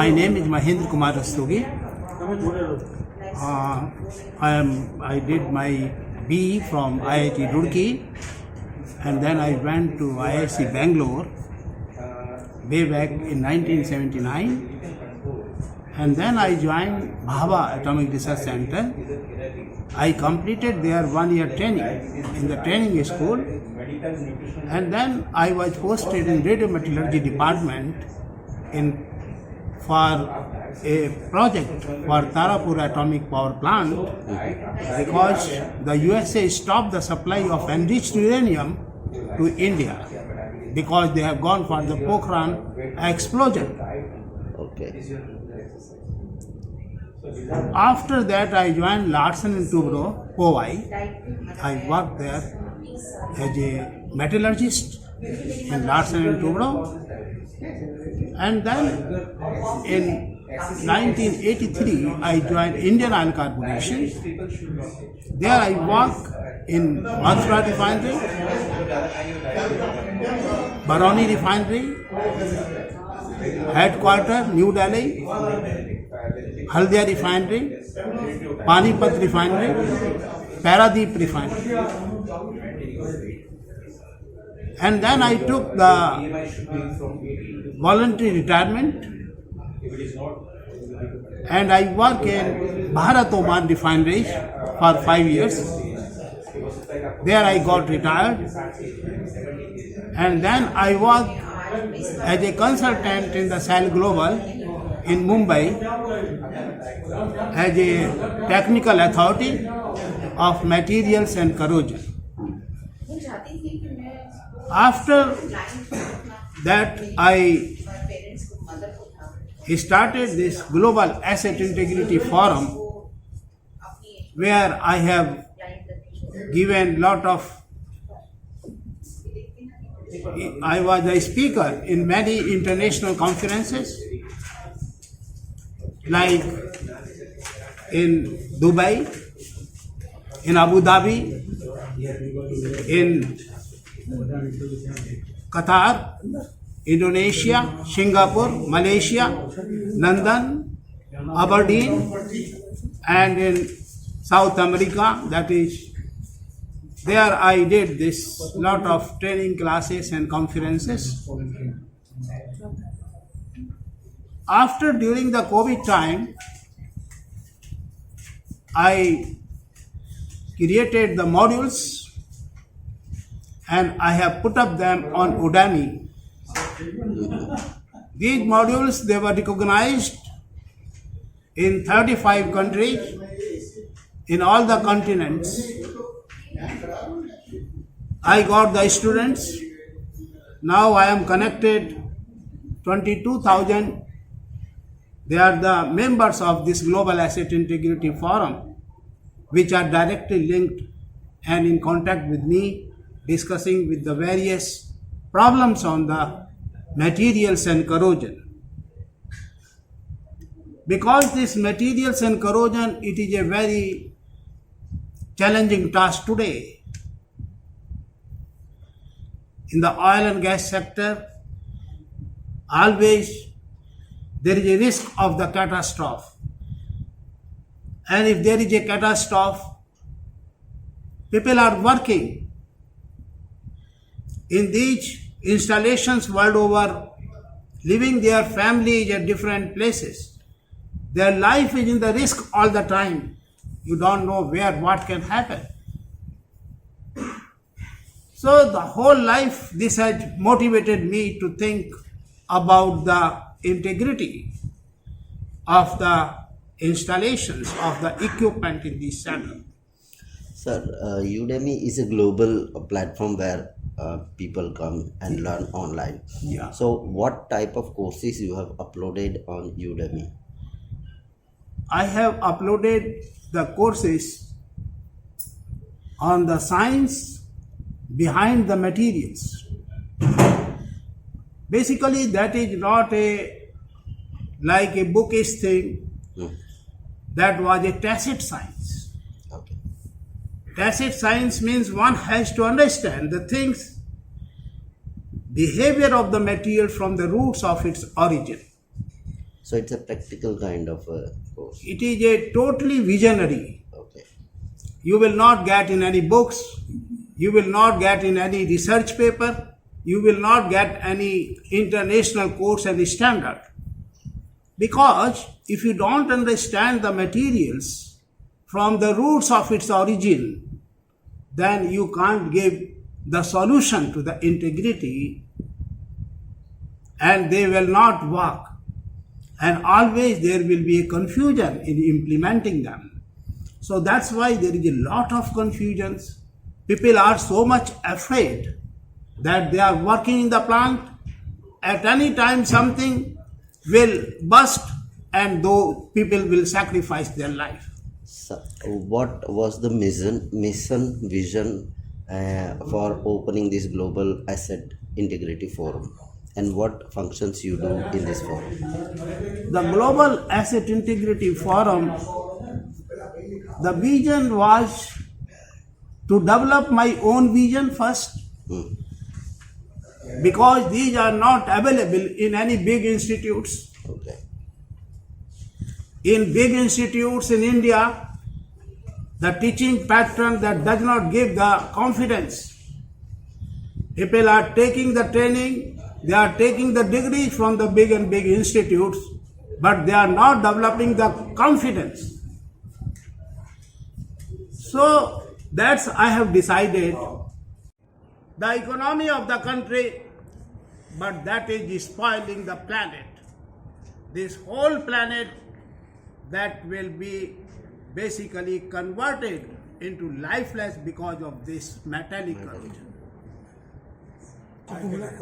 My name is Mahendra Kumar Rastogi. I did my BE from IIT Roorkee, and then I went to IIC Bangalore way back in 1979, and then I joined Bhabha Atomic Research Center. I completed their 1-year training in the training school, and then I was posted in radiometallurgy department for a project for Tarapur Atomic Power Plant, because the USA stopped the supply of enriched uranium to India because they have gone for the Pokhran explosion. Okay. After that, I joined Larsen and Toubro, Powai. I worked there as a metallurgist in Larsen and Toubro, and then in 1983, I joined Indian Oil Corporation. There I work in Mathura Refinery, Barauni Refinery, headquarters New Delhi, Haldia Refinery, Panipat Refinery, Paradeep Refinery. And then I took the voluntary retirement, and I work in Bharat Oman refineries for 5 years. There I got retired, and then I work as a consultant in the Shell Global in Mumbai as a technical authority of materials and corrosion. After that, I started this Global Asset Integrity Forum, where I have given I was a speaker in many international conferences, like in Dubai, in Abu Dhabi, in Qatar, Indonesia, Singapore, Malaysia, London, Aberdeen, and in South America. That is, there I did this lot of training classes and conferences. During the COVID time, I created the modules, and I have put up them on Udemy. These modules, they were recognized in 35 countries, in all the continents. I got the students. Now I am connected 22,000. They are the members of this Global Asset Integrity Forum, which are directly linked and in contact with me, discussing with the various problems on the materials and corrosion. Because this materials and corrosion, it is a very challenging task today. In the oil and gas sector, always there is a risk of the catastrophe. And if there is a catastrophe, people are working in these installations world over, leaving their families at different places. Their life is in the risk all the time. You don't know where, what can happen. So the whole life, this has motivated me to think about the integrity of the installations, of the equipment in this sector. Sir, Udemy is a global platform where people come and learn online. Yeah. So what type of courses you have uploaded on Udemy? I have uploaded the courses on the science behind the materials. Basically, that is not like a bookish thing. That was a tacit science. Okay. Tacit science means one has to understand the things, behavior of the material from the roots of its origin. So it's a practical kind of a course. It is a totally visionary. Okay. You will not get in any books, you will not get in any research paper, you will not get any international course and standard. Because if you don't understand the materials from the roots of its origin, then you can't give the solution to the integrity, and they will not work. And always there will be a confusion in implementing them. So that's why there is a lot of confusions. People are so much afraid that they are working in the plant. At any time something will burst, and though people will sacrifice their life. So what was the vision for opening this global asset integrity forum, and what functions you do in this forum? The Global Asset Integrity Forum, the vision was to develop my own vision first, because these are not available in any big institutes. Okay. In big institutes in India, the teaching pattern that does not give the confidence. People are taking the training, they are taking the degrees from the big institutes, but they are not developing the confidence. So that's I have decided the economy of the country, but that is spoiling the planet. This whole planet that will be basically converted into lifeless because of this metallic culture. Okay.